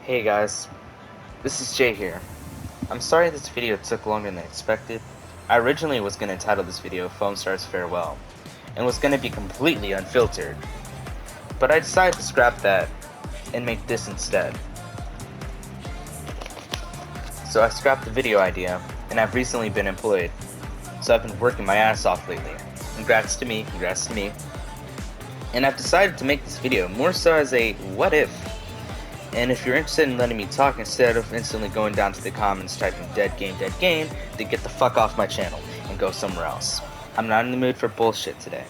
Hey guys, this is Jay here. I'm sorry this video took longer than expected. I originally was going to title this video Foamstars Farewell, and was going to be completely unfiltered. But I decided to scrap that and make this instead. So I scrapped the video idea, and I've recently been employed. So I've been working my ass off lately. Congrats to me. And I've decided to make this video more so as a what if. And if you're interested in letting me talk instead of instantly going down to the comments typing dead game, then get the fuck off my channel and go somewhere else. I'm not in the mood for bullshit today.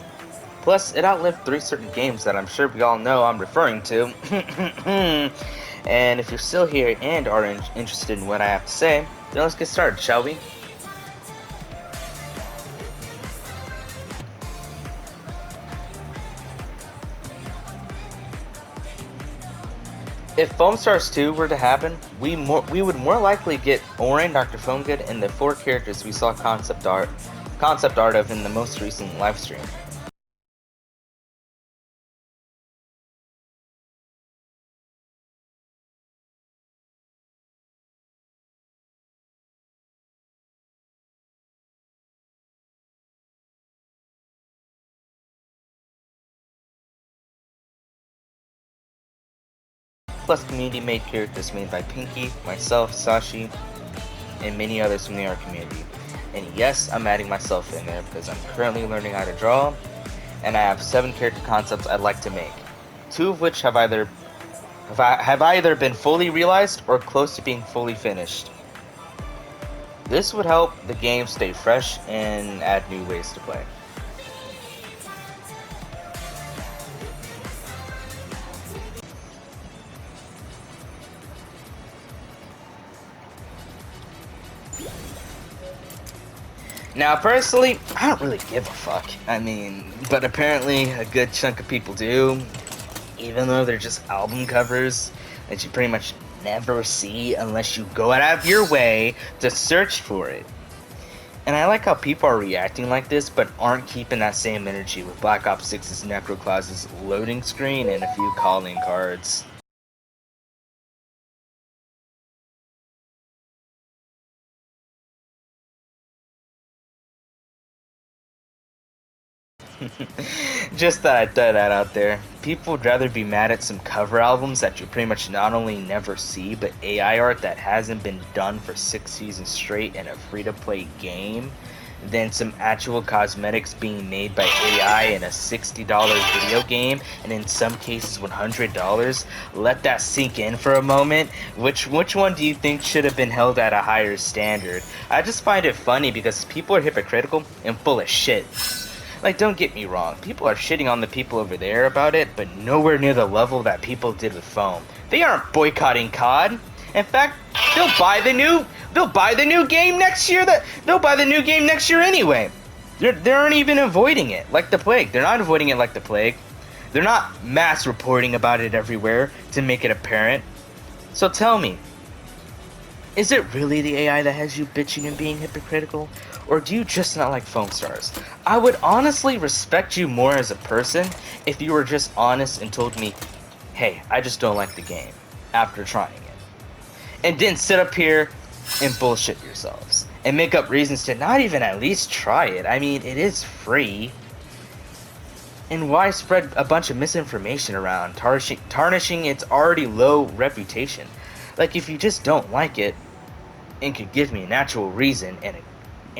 Plus, it outlived 3 certain games that I'm sure we all know I'm referring to. And if you're still here and are interested in what I have to say, then let's get started, shall we? If Foamstars 2 were to happen, we would more likely get Orin, Dr. Foamgood, and the 4 characters we saw concept art of in the most recent livestream. Plus community-made characters made by Pinky, myself, Sashi, and many others from the art community. And yes, I'm adding myself in there because I'm currently learning how to draw, and I have 7 character concepts I'd like to make, 2 of which have either been fully realized or close to being fully finished. This would help the game stay fresh and add new ways to play. Now, personally, I don't really give a fuck. But apparently a good chunk of people do, even though they're just album covers that you pretty much never see unless you go out of your way to search for it. And I like how people are reacting like this, but aren't keeping that same energy with Black Ops 6's Necroclaus's loading screen and a few calling cards. Just thought I'd throw that out there. People would rather be mad at some cover albums that you pretty much not only never see, but AI art that hasn't been done for 6 seasons straight in a free-to-play game, than some actual cosmetics being made by AI in a $60 video game, and in some cases $100. Let that sink in for a moment. Which one do you think should have been held at a higher standard? I just find it funny because people are hypocritical and full of shit. Like, don't get me wrong, people are shitting on the people over there about it, but nowhere near the level that people did with Foam. They aren't boycotting COD. In fact, they'll buy the new game next year. They'll buy the new game next year anyway. They aren't even avoiding it like the plague. They're not avoiding it like the plague. They're not mass reporting about it everywhere to make it apparent. So tell me, is it really the AI that has you bitching and being hypocritical? Or do you just not like Foamstars? I would honestly respect you more as a person if you were just honest and told me, hey, I just don't like the game, after trying it. And didn't sit up here and bullshit yourselves and make up reasons to not even at least try it. I mean, it is free. And why spread a bunch of misinformation around, tarnishing its already low reputation? Like, if you just don't like it and could give me an actual reason and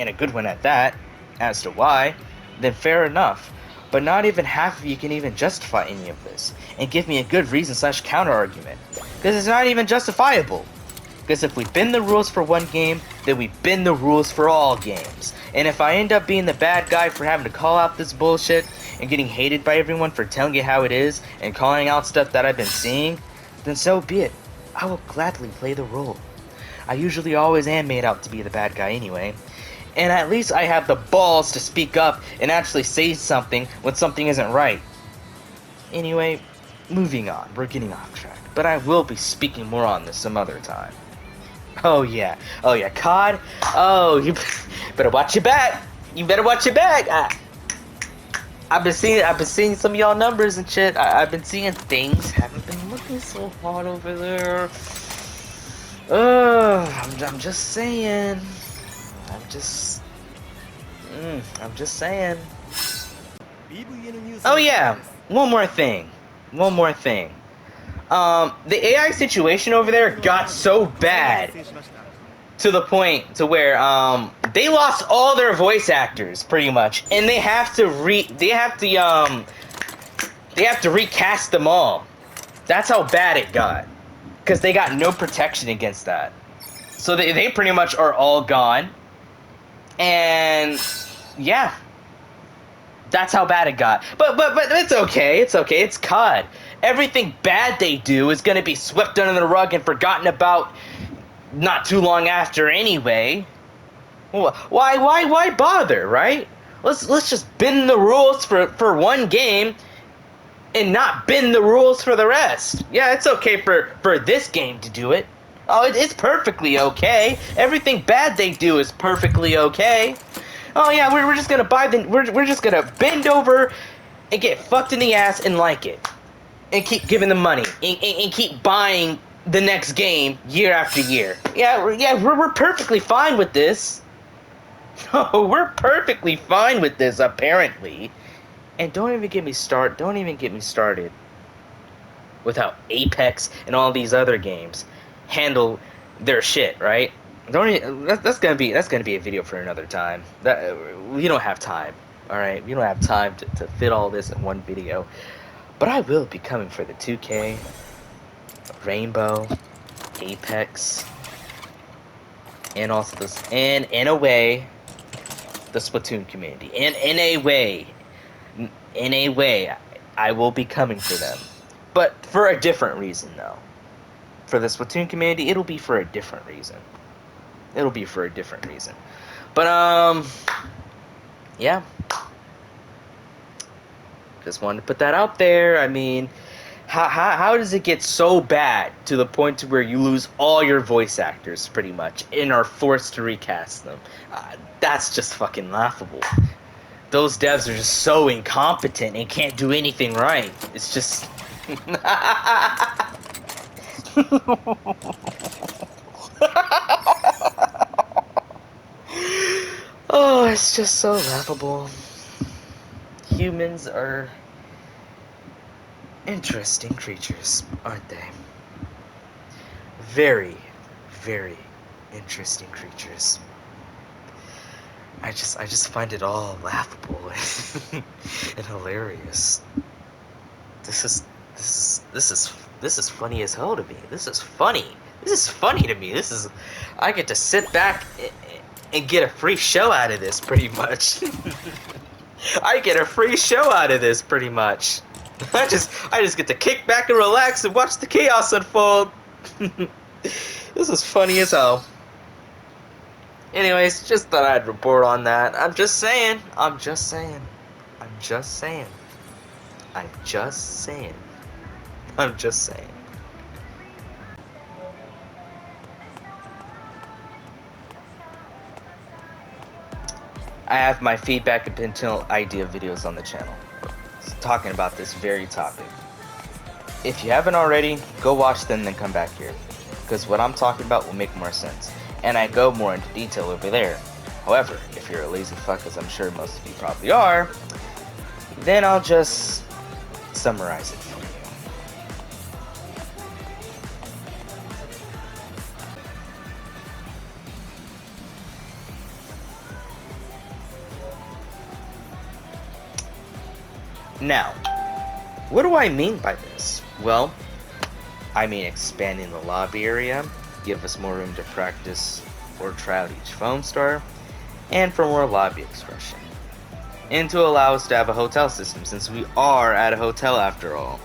a good one at that, as to why, then fair enough. But not even half of you can even justify any of this, and give me a good reason / counter argument, because it's not even justifiable. Because if we bend the rules for one game, then we bend the rules for all games. And if I end up being the bad guy for having to call out this bullshit, and getting hated by everyone for telling you how it is, and calling out stuff that I've been seeing, then so be it. I will gladly play the role. I usually always am made out to be the bad guy anyway. And at least I have the balls to speak up and actually say something when something isn't right. Anyway, moving on. We're getting off track. But I will be speaking more on this some other time. Oh yeah, COD? Oh, you better watch your back. You better watch your back. I've been seeing some of y'all numbers and shit. I've been seeing things. Haven't been looking so hot over there. I'm just saying. I'm just saying. Oh yeah, one more thing. The AI situation over there got so bad to the point to where they lost all their voice actors pretty much, and they have to recast them all. That's how bad it got, because they got no protection against that. So they pretty much are all gone, and yeah, that's how bad it got. But it's okay. It's okay. It's COD. Everything bad they do is gonna be swept under the rug and forgotten about not too long after anyway. Why bother, right? Let's just bend the rules for one game and not bend the rules for the rest. Yeah, it's okay for this game to do it. Oh, it's perfectly okay. Everything bad they do is perfectly okay. Oh yeah, we're just gonna we're just gonna bend over and get fucked in the ass and like it, and keep giving them money and keep buying the next game year after year. Yeah, we're perfectly fine with this. No, we're perfectly fine with this apparently. And don't even get me started with how Apex and all these other games handle their shit, right? That's gonna be a video for another time. We don't have time. All right, we don't have time to fit all this in one video. But I will be coming for the 2K, Rainbow, Apex, and also this, and in a way, the Splatoon community. And in a way, I will be coming for them, but for a different reason though. For the Splatoon community, it'll be for a different reason. But yeah. Just wanted to put that out there. I mean, how does it get so bad to the point to where you lose all your voice actors pretty much and are forced to recast them? That's just fucking laughable. Those devs are just so incompetent and can't do anything right. It's just... Oh, it's just so laughable. Humans are interesting creatures, aren't they? Very, very interesting creatures. I just find it all laughable and hilarious. This is funny as hell to me. This is funny to me. I get to sit back and get a free show out of this pretty much. I get a free show out of this pretty much. I just get to kick back and relax and watch the chaos unfold. This is funny as hell. Anyways, just thought I'd report on that. I'm just saying. I have my feedback and potential idea videos on the channel talking about this very topic. If you haven't already, go watch them, then come back here, because what I'm talking about will make more sense, and I go more into detail over there. However, if you're a lazy fuck, as I'm sure most of you probably are, then I'll just summarize it for you. Now, what do I mean by this? Well, I mean expanding the lobby area, give us more room to practice or try out each Foamstar, and for more lobby expression. And to allow us to have a hotel system, since we are at a hotel after all.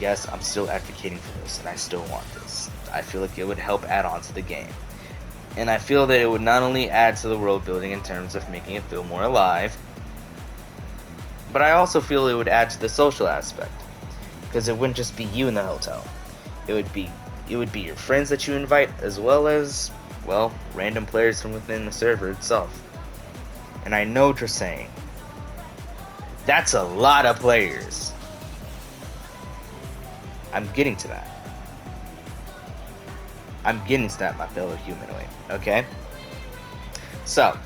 Yes, I'm still advocating for this, and I still want this. I feel like it would help add on to the game. And I feel that it would not only add to the world building in terms of making it feel more alive, but I also feel it would add to the social aspect, because it wouldn't just be you in the hotel. It would be your friends that you invite, as well as, well, random players from within the server itself. And I know what you're saying. That's a lot of players. I'm getting to that. I'm getting to that, my fellow humanoid. Okay? So,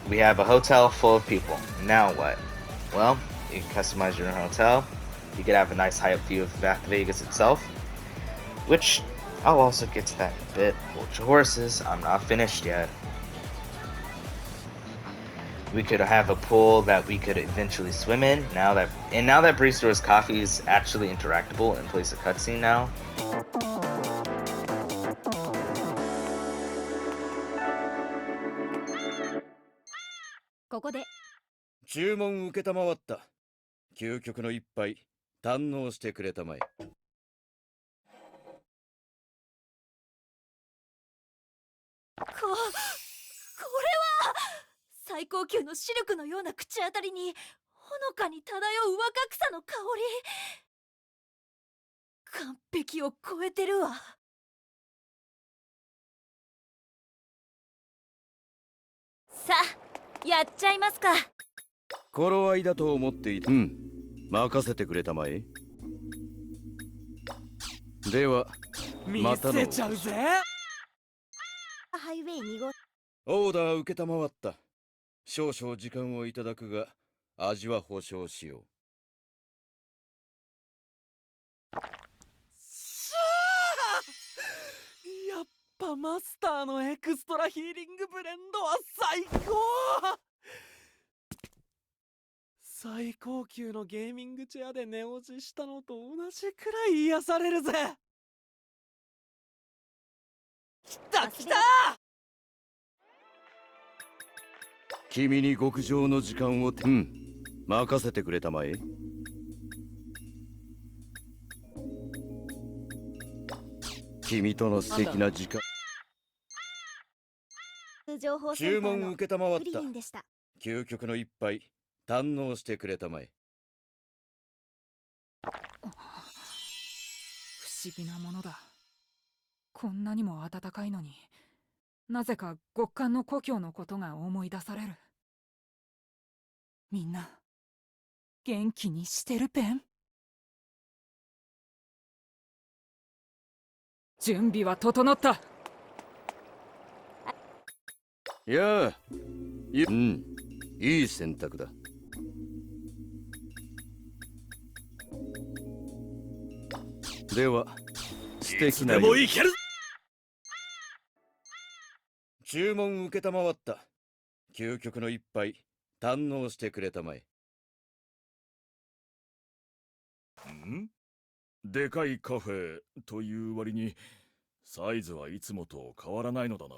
we have a hotel full of people. Now what? Well, you can customize your own hotel. You could have a nice high up view of Vegas itself, which I'll also get to that in a bit. Hold your horses, I'm not finished yet. We could have a pool that we could eventually swim in. Now that Bristo's coffee is actually interactable and plays a cutscene now. ここで注文受けたまわった。究極の一杯堪能してくれたまえ。これは最高級のシルクのような口当たりにほのかに漂う若草の香り。完璧を超えてるわ。さあ、やっちゃいますか。頃合いだと思っていた。任せてくれたまえ。では、またの。見せちゃうぜ。ハイウェイ2号。オーダー受けたまわった。少々時間をいただくが、味は保証しよう。しゃあ、やっぱマスターのエクストラヒーリングブレンドは最高。最高級のゲーミングチェアで寝落ちしたのと同じくらい癒されるぜ。来た来た。君に極上の時間を任せてくれたまえ。君との素敵な時間。注文受けたまわった。究極の一杯堪能してくれたまえ。不思議なものだ。こんなにも暖かいのに、なぜか極寒の故郷のことが思い出される。みんな元気にしてるペン？準備は整った。やあ、いい選択だ。では、素敵な。いつでもいける。注文受けたまわった。究極の一杯堪能してくれたまえ。でかいカフェという割にサイズはいつもと変わらないのだな。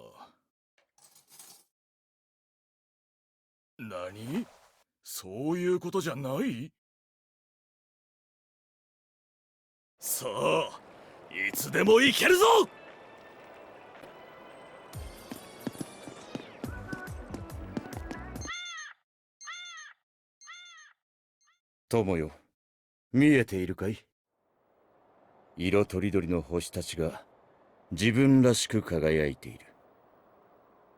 何？そういうことじゃない？さあ、いつでも行けるぞ！友よ、見えているかい？色とりどりの星たちが自分らしく輝いている。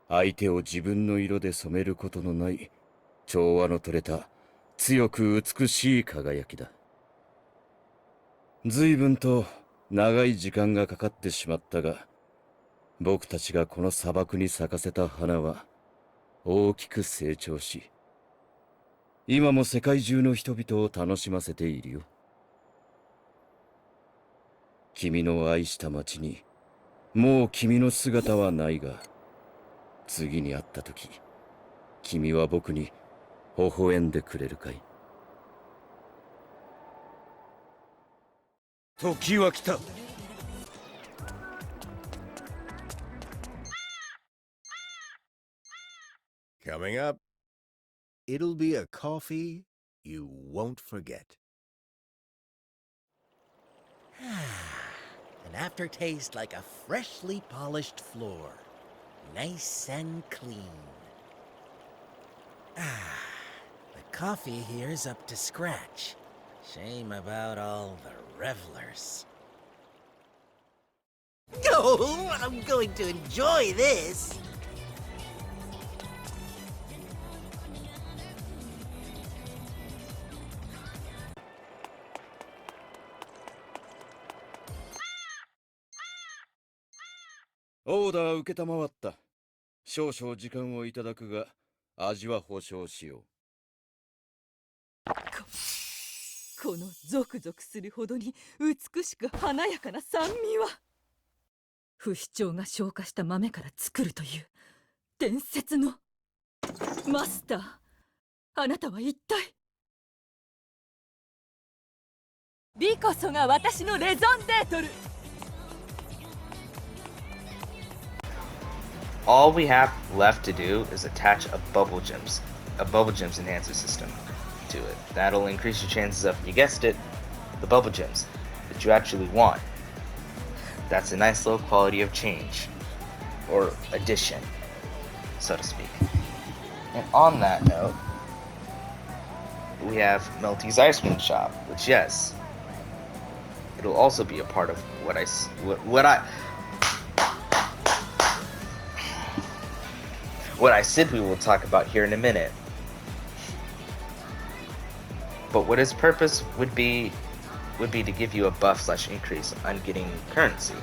相手を自分の色で染めることのない調和の取れた強く美しい輝きだ。随分と長い時間がかかってしまったが、僕たちがこの砂漠に咲かせた花は大きく成長し、今も世界中の人々を楽しませているよ。君の愛した町にもう君の姿はないが、次に会った時、君は僕に微笑んでくれるかい？時は来た。Coming up, it'll be a coffee you won't forget. An aftertaste like a freshly polished floor, nice and clean. The coffee here's up to scratch. Shame about all the revelers. Oh, I'm going to enjoy this! オーダー受けたまわった。少々時間をいただくが、味は保証しよこのゾクゾクするほどに美しく華やかな酸味は不死鳥が消化した豆から作るという伝説のマスター。あなたは一体。美こそが私のレゾンデートル。All we have left to do is attach a bubble gems enhancer system to it. That'll increase your chances of, you guessed it, the bubble gems that you actually want. That's a nice little quality of change, or addition, so to speak. And on that note, we have Melty's Ice Cream Shop, which, yes, it'll also be a part of what I said we will talk about here in a minute. But what its purpose would be to give you a buff/increase on getting currency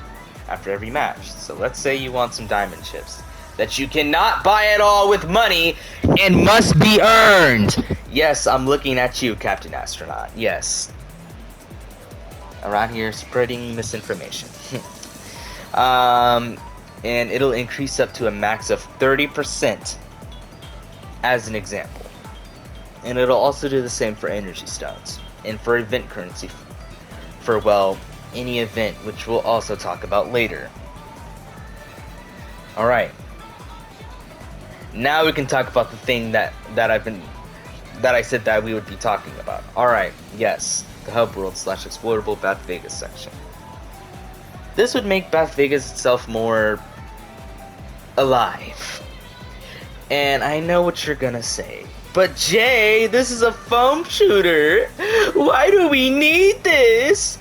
after every match. So let's say you want some diamond chips that you cannot buy at all with money and must be earned. Yes, I'm looking at you, Captain Astronaut. Yes. Around here spreading misinformation. And it'll increase up to a max of 30% as an example. And it'll also do the same for energy stones and for event currency for, well, any event, which we'll also talk about later. Alright. Now we can talk about the thing that I said that we would be talking about. Alright, yes, the hub world / explorable Bath Vegas section. This would make Bath Vegas itself more alive. And I know what you're gonna say, but Jay, this is a foam shooter. Why do we need this?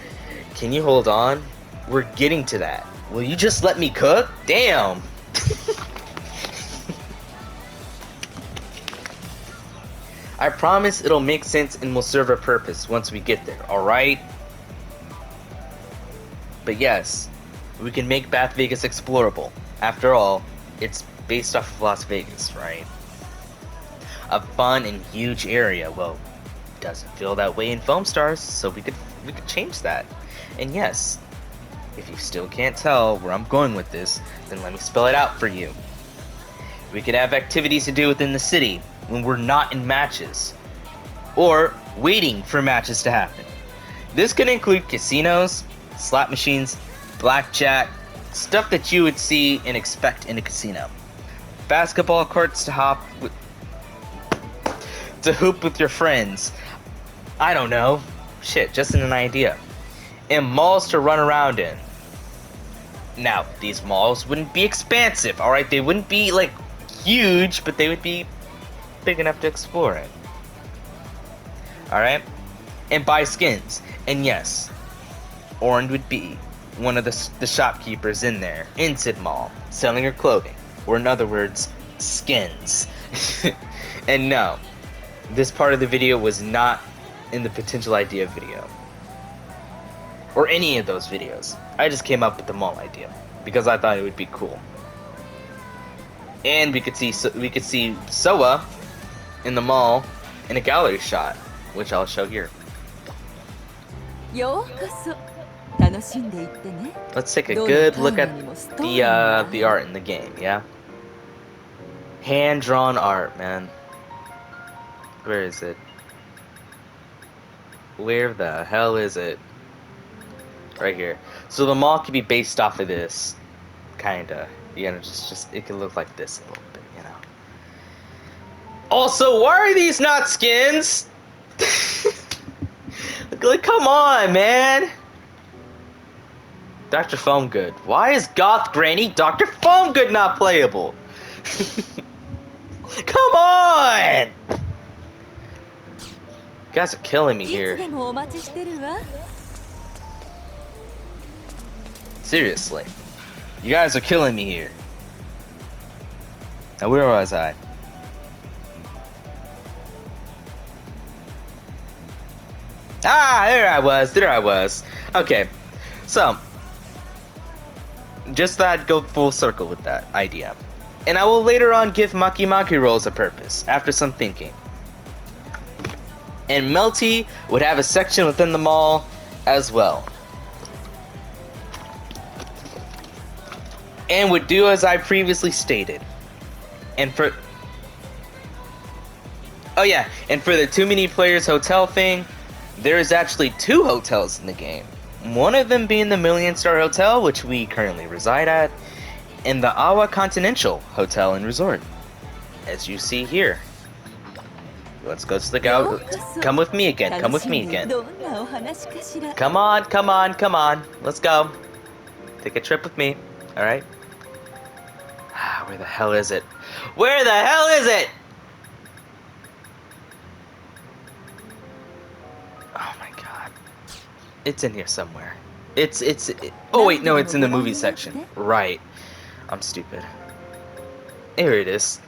Can you hold on? We're getting to that. Will you just let me cook? Damn. I promise it'll make sense and will serve a purpose once we get there, alright? But yes, we can make Bath Vegas explorable. After all, it's based off of Las Vegas, right? A fun and huge area. Well, doesn't feel that way in Foamstars, so we could change that. And yes, if you still can't tell where I'm going with this, then let me spell it out for you. We could have activities to do within the city when we're not in matches, or waiting for matches to happen. This could include casinos, slot machines, blackjack, stuff that you would see and expect in a casino. Basketball courts to hoop with your friends. I don't know. Shit, just an idea. And malls to run around in. Now, these malls wouldn't be expansive, alright? They wouldn't be, like, huge, but they would be big enough to explore it. Alright? And buy skins. And yes, Orange would be one of the shopkeepers in there, in Sid Mall, selling her clothing. Or in other words, skins. And no, this part of the video was not in the potential idea video. Or any of those videos. I just came up with the mall idea because I thought it would be cool. And we could see Soa in the mall in a gallery shot, which I'll show here. Let's take a good look at the art in the game, yeah? Hand-drawn art, man. Where is it? Where the hell is it? Right here. So the mall could be based off of this, kinda. You know, just it could look like this a little bit, you know. Also, why are these not skins? Like, come on, man. Dr. Foamgood. Why is Goth Granny Dr. Foamgood not playable? Come on! You guys are killing me here. Seriously. You guys are killing me here. Now, where was I? Ah, there I was. Okay. So, Just thought I'd go full circle with that idea. And I will later on give Maki Maki rolls a purpose, after some thinking. And Melty would have a section within the mall as well. And would do as I previously stated. And for... Oh yeah, and for the too many players hotel thing, there is actually 2 hotels in the game. One of them being the Million Star Hotel, which we currently reside at, and the Awa Continental Hotel and Resort, as you see here. Let's go to the go. Come with me again. Come with me again. Come on, come on, come on. Let's go. Take a trip with me. All right. Where the hell is it? Where the hell is it? Oh my god. It's in here somewhere. Oh wait, no, it's in the movie section. Right. I'm stupid. Here it is.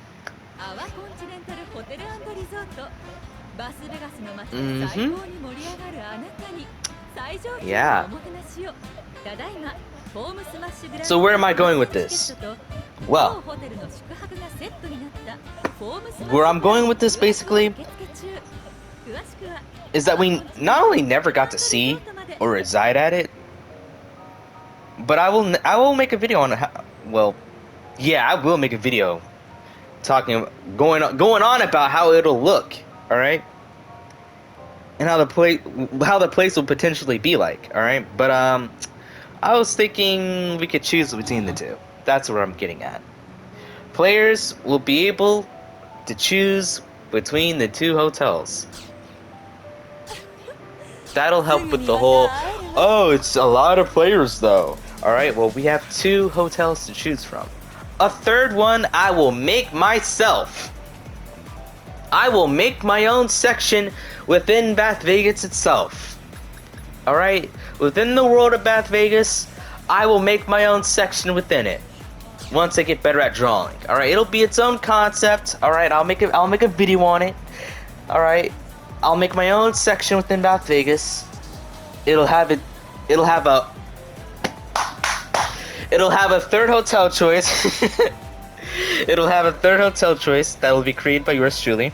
Yeah. So where am I going with this? Well, where I'm going with this basically is that we not only never got to see or reside at it, but I will make a video on how, well, yeah, I will make a video talking going on about how it'll look, all right? And how the place will potentially be like, all right? But I was thinking we could choose between the two. That's what I'm getting at. Players will be able to choose between the 2 hotels. That'll help with the whole, oh, it's a lot of players though. Alright, well, we have 2 hotels to choose from. A third one I will make myself. I will make my own section within Bath Vegas itself. Alright, within the world of Bath Vegas, I will make my own section within it. Once I get better at drawing. Alright, it'll be its own concept. Alright, I'll make a video on it. Alright. I'll make my own section within Bath Vegas. It'll have a third hotel choice. It'll have a third hotel choice that will be created by yours truly,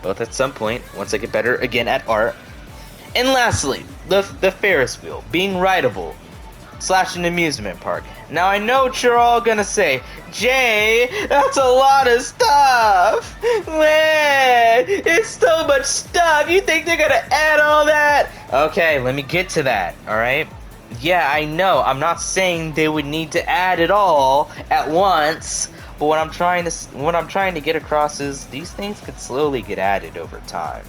both at some point once I get better again at art. And lastly, the Ferris wheel being rideable / an amusement park. Now I know what you're all gonna say, Jay, that's a lot of stuff. Man, it's so much stuff. You think they're gonna add all that? Okay, let me get to that. All right. Yeah, I know. I'm not saying they would need to add it all at once, but what I'm trying to get across is these things could slowly get added over time.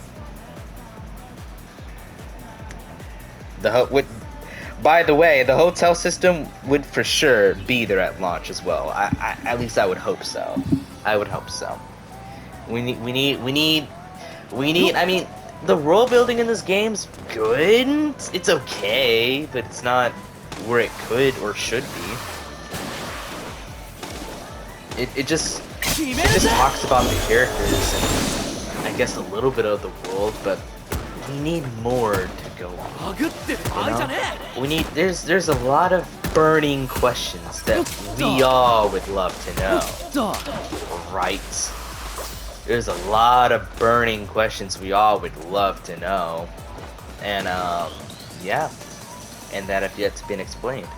By the way, the hotel system would for sure be there at launch as well. At least I would hope so. I would hope so. We need. I mean, the world building in this game's good. It's okay, but it's not where it could or should be. It just talks about the characters and I guess a little bit of the world, but we need more to go on. You know? We need there's a lot of burning questions that we all would love to know. Right? There's a lot of burning questions we all would love to know. And yeah. And that have yet to been explained.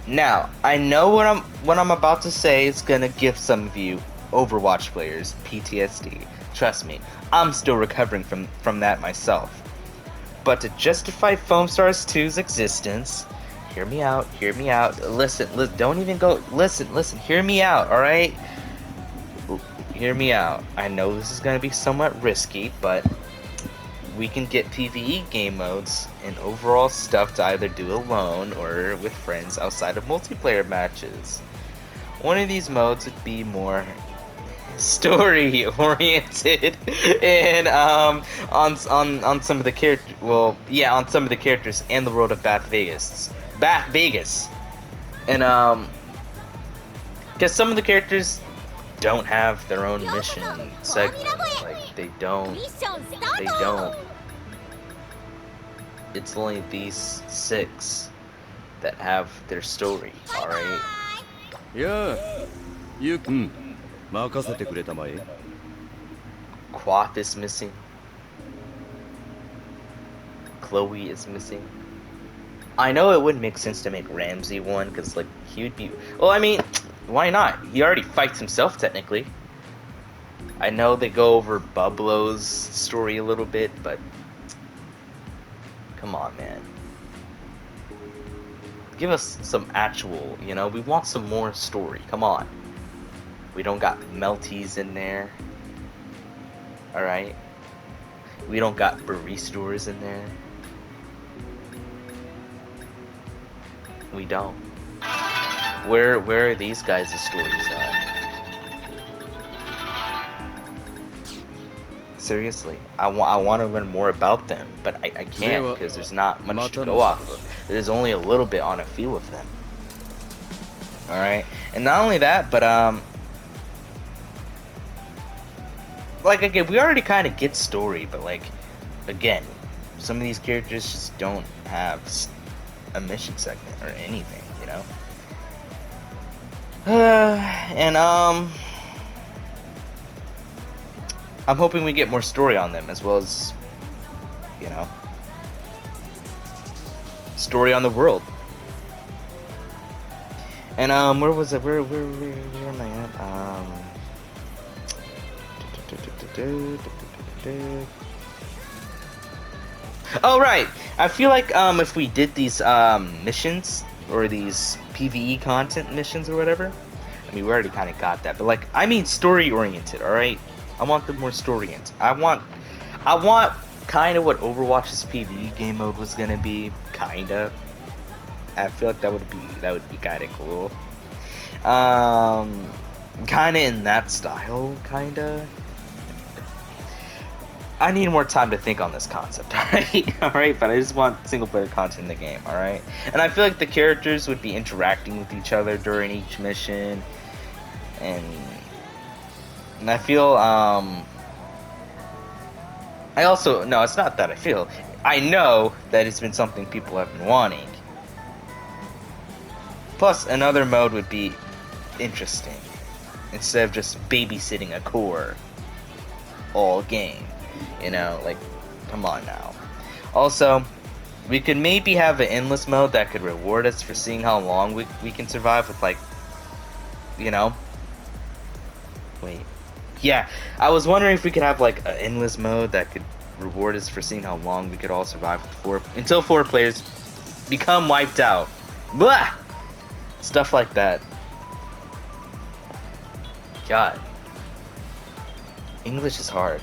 Now, I know what I'm about to say is gonna give some of you Overwatch players PTSD. Trust me, I'm still recovering from that myself. But to justify Foamstars 2's existence, hear me out. Listen, don't even go. Listen, hear me out, alright? Hear me out. I know this is gonna be somewhat risky, but we can get PvE game modes and overall stuff to either do alone or with friends outside of multiplayer matches. One of these modes would be more story oriented and on some of the characters, well, yeah, on some of the characters and the world of Bath Vegas. And because some of the characters don't have their own mission segment. Like, they don't. They don't. It's only these 6 that have their story, alright? やあゆくん任せてくれたまえ Quath is missing. Chloe is missing. I know it would make sense to make Ramsey one, because, like, he would be... Well, I mean, why not? He already fights himself, technically. I know they go over Bublo's story a little bit, but... Come on, man. Give us some actual, you know? We want some more story. Come on. We don't got Melties in there. Alright? We don't got baristas in there. We don't. Where are these guys' stories at? Seriously, I want to learn more about them, but I can't because there's not much to go off of. There's only a little bit on a few of them. Alright? And not only that, but like, again, we already kind of get story, but like, again, some of these characters just don't have a mission segment or anything, you know? And I'm hoping we get more story on them, as well as, you know, story on the world. And where was it? Where am I at? Oh right, I feel like if we did these missions or these PvE content missions or whatever, I mean we already kind of got that, but like I mean story oriented, all right? I want them more story oriented. I want kind of what Overwatch's PvE game mode was gonna be, kinda. I feel like that would be kind of cool. Kind of in that style, kinda. I need more time to think on this concept, alright? Alright, but I just want single player content in the game, alright? And I feel like the characters would be interacting with each other during each mission. And I feel, I also, no, it's not that I feel. I know that it's been something people have been wanting. Plus, another mode would be interesting. Instead of just babysitting a core all game. You know, like, come on now. Also, we could maybe have an endless mode that could reward us for seeing how long we can survive with, like, you know. Wait. Yeah, I was wondering if we could have, like, an endless mode that could reward us for seeing how long we could all survive with until 4 players become wiped out. Blah! Stuff like that. God. English is hard.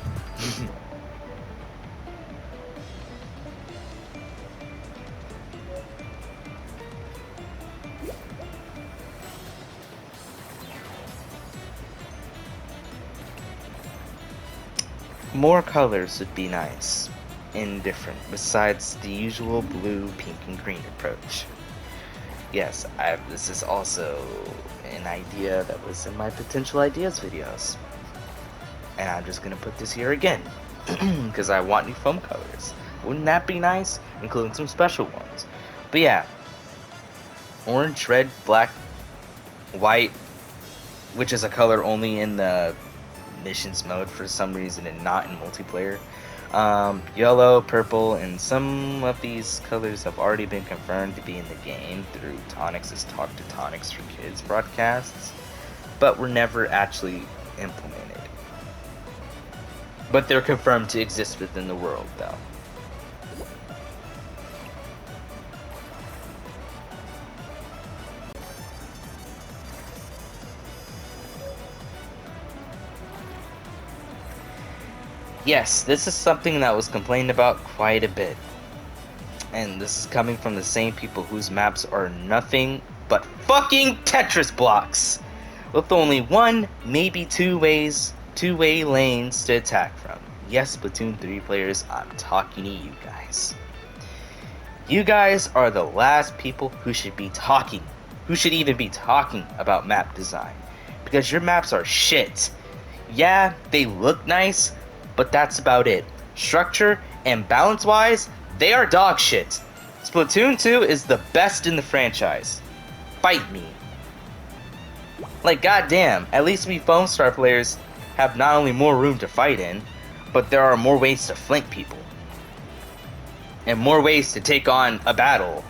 More colors would be nice and different besides the usual blue, pink, and green approach. Yes, this is also an idea that was in my potential ideas videos. And I'm just gonna put this here again because I want new foam colors. Wouldn't that be nice? Including some special ones. But yeah, orange, red, black, white, which is a color only in the missions mode for some reason and not in multiplayer. Yellow, purple, and some of these colors have already been confirmed to be in the game through Tonix's Talk to Tonix for Kids broadcasts, but were never actually implemented. But they're confirmed to exist within the world, though. Yes, this is something that was complained about quite a bit. And this is coming from the same people whose maps are nothing but fucking Tetris blocks! With only one, maybe two-way lanes to attack from. Yes, Splatoon 3 players, I'm talking to you guys. You guys are the last people who should even be talking about map design. because your maps are shit. Yeah, they look nice, but that's about it. Structure and balance-wise, they are dog shit. Splatoon 2 is the best in the franchise. Fight me. Like, goddamn, at least we Foamstar players have not only more room to fight in, but there are more ways to flank people. And more ways to take on a battle.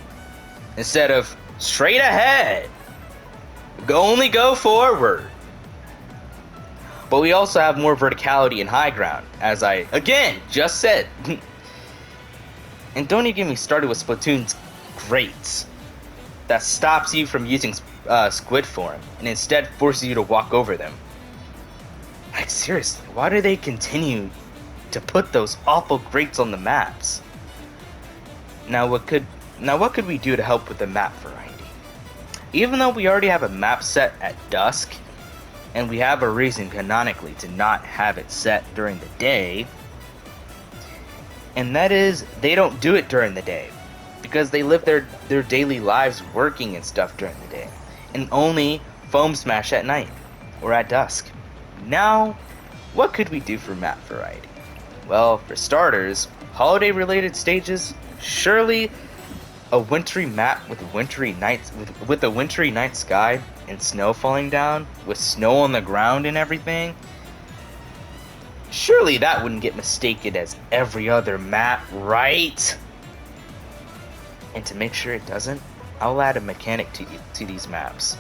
Instead of straight ahead. Only go forward. But we also have more verticality and high ground, as I, again, just said. And don't even get me started with Splatoon's grates. That stops you from using squid form, and instead forces you to walk over them. Like, seriously, why do they continue to put those awful grates on the maps? Now what could we do to help with the map variety? Even though we already have a map set at dusk, and we have a reason canonically to not have it set during the day, and that is they don't do it during the day because they live their daily lives working and stuff during the day, and only foam smash at night or at dusk. Now, what could we do for map variety? Well, for starters, holiday related stages, surely a wintry map with wintry nights with a wintry night sky and snow falling down with snow on the ground and everything. Surely that wouldn't get mistaken as every other map, right? And to make sure it doesn't, I'll add a mechanic to these maps.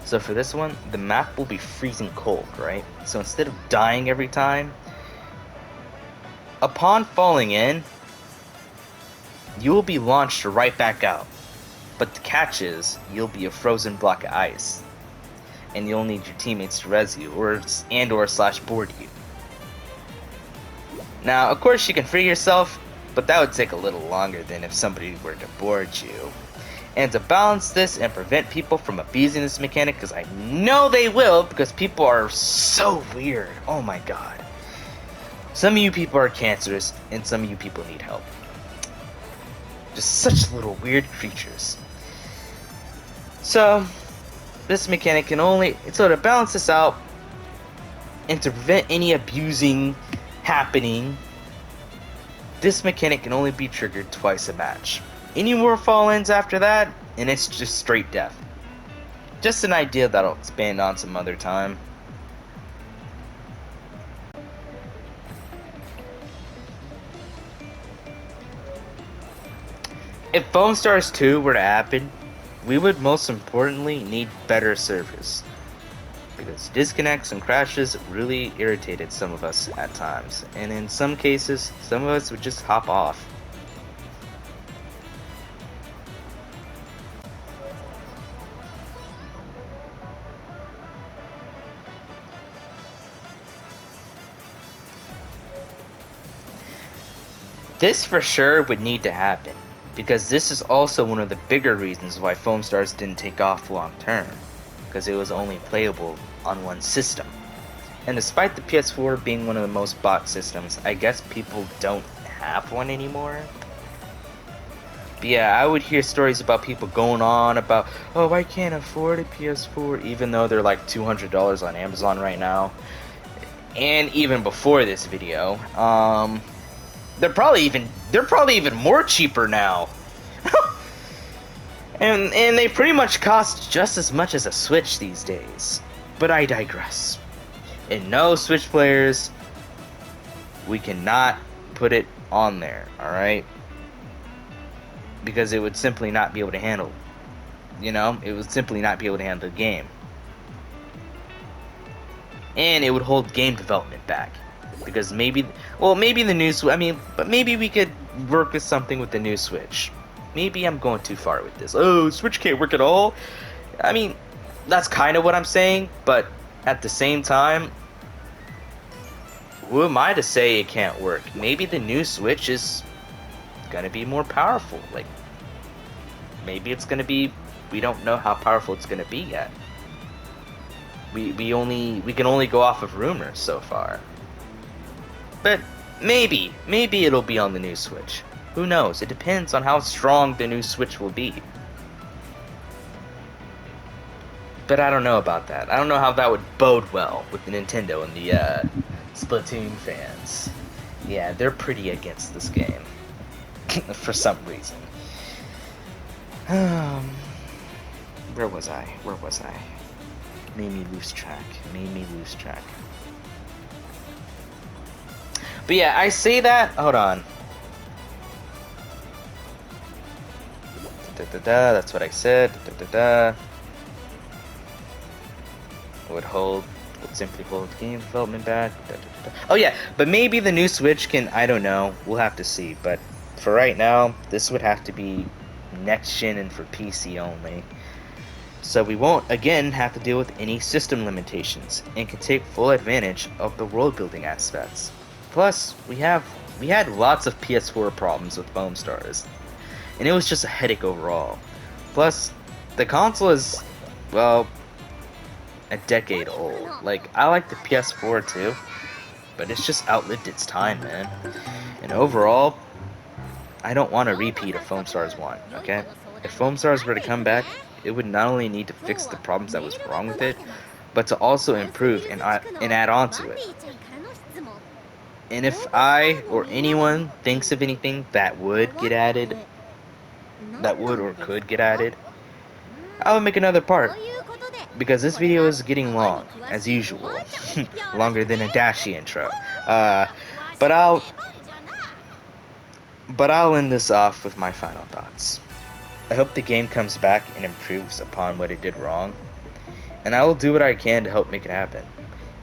So for this one, the map will be freezing cold, right? So instead of dying every time, upon falling in, you will be launched right back out. But the catch is, you'll be a frozen block of ice. And you'll need your teammates to res you, or board you. Now, of course you can free yourself, but that would take a little longer than if somebody were to board you. And to balance this and prevent people from abusing this mechanic, because I know they will, because people are so weird. Oh my god. Some of you people are cancerous, and some of you people need help. Just such little weird creatures. So, this mechanic can only... So to balance this out, and to prevent any abusing happening, this mechanic can only be triggered twice a match. Any more fall-ins after that, and it's just straight death. Just an idea that I'll expand on some other time. If Foamstars 2 were to happen, we would most importantly need better service. Because disconnects and crashes really irritated some of us at times. And in some cases, some of us would just hop off. This for sure would need to happen, because this is also one of the bigger reasons why Foamstars didn't take off long term, because it was only playable on one system. And despite the PS4 being one of the most bought systems, I guess people don't have one anymore. But yeah, I would hear stories about people going on about, oh, I can't afford a PS4, even though they're like $200 on Amazon right now. And even before this video, they're probably even more cheaper now. and they pretty much cost just as much as a Switch these days. But I digress. And no, Switch players, we cannot put it on there, alright? Because it would simply not be able to handle, it would simply not be able to handle the game. And it would hold game development back. Because maybe the new Switch, but maybe we could work with something with the new Switch. Maybe I'm going too far with this. Oh, Switch can't work at all? That's kind of what I'm saying, but at the same time, who am I to say it can't work? Maybe the new Switch is gonna be more powerful. Like, maybe it's gonna be, we don't know how powerful it's gonna be yet. We can only go off of rumors so far. But maybe it'll be on the new Switch. Who knows? It depends on how strong the new Switch will be. But I don't know about that. I don't know how that would bode well with the Nintendo and the Splatoon fans. Yeah, they're pretty against this game. For some reason. Where was I? Made me lose track. But yeah, I say that. Hold on. That's what I said. Would simply hold game development back. Oh yeah, but maybe the new Switch can. I don't know. We'll have to see. But for right now, this would have to be next gen and for PC only. So we won't again have to deal with any system limitations and can take full advantage of the world building aspects. Plus, we had lots of PS4 problems with Foamstars, and it was just a headache overall. Plus, the console is, well, a decade old. Like, I like the PS4 too, but it's just outlived its time, man. And overall, I don't want a repeat of Foamstars 1, okay? If Foamstars were to come back, it would not only need to fix the problems that was wrong with it, but to also improve and add on to it. And if I or anyone thinks of anything that would get added, that would or could get added, I will make another part. Because this video is getting long, as usual. Longer than a Dashi intro. But I'll end this off with my final thoughts. I hope the game comes back and improves upon what it did wrong, and I will do what I can to help make it happen.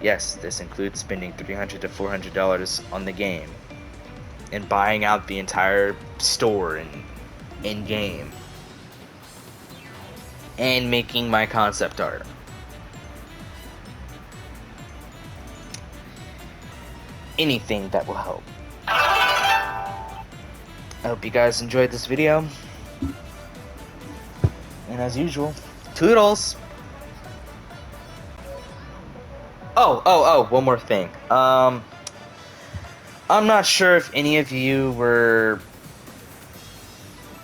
Yes, this includes spending $300 to $400 on the game, and buying out the entire store and in-game, and making my concept art. Anything that will help. I hope you guys enjoyed this video. And as usual, toodles! Oh, one more thing. I'm not sure if any of you were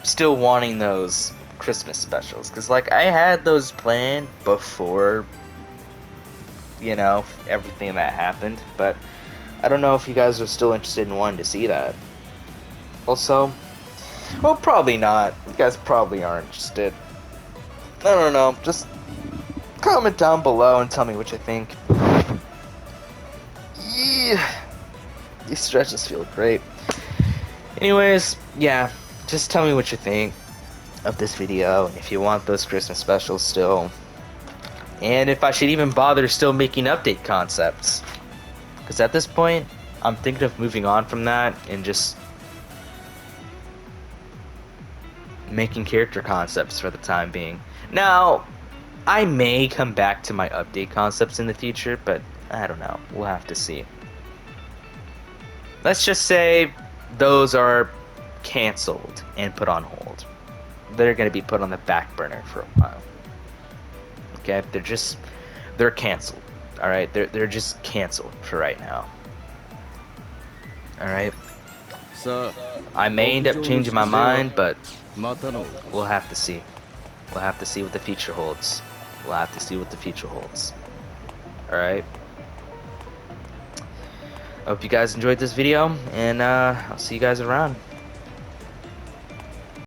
still wanting those Christmas specials, because, like, I had those planned before, you know, everything that happened, but I don't know if you guys are still interested in wanting to see that. Also, well, probably not. You guys probably aren't interested. I don't know, just comment down below and tell me what you think. Yeah, these stretches feel great. Anyways, yeah, just tell me what you think of this video, and if you want those Christmas specials still, and if I should even bother still making update concepts. Because at this point, I'm thinking of moving on from that and just making character concepts for the time being. Now, I may come back to my update concepts in the future, but I don't know. We'll have to see. Let's just say those are canceled and put on hold. They're going to be put on the back burner for a while. Okay? They're canceled. Alright? They're just canceled for right now. Alright? I may end up changing my mind, but we'll have to see. We'll have to see what the future holds. Alright? I hope you guys enjoyed this video, and I'll see you guys around.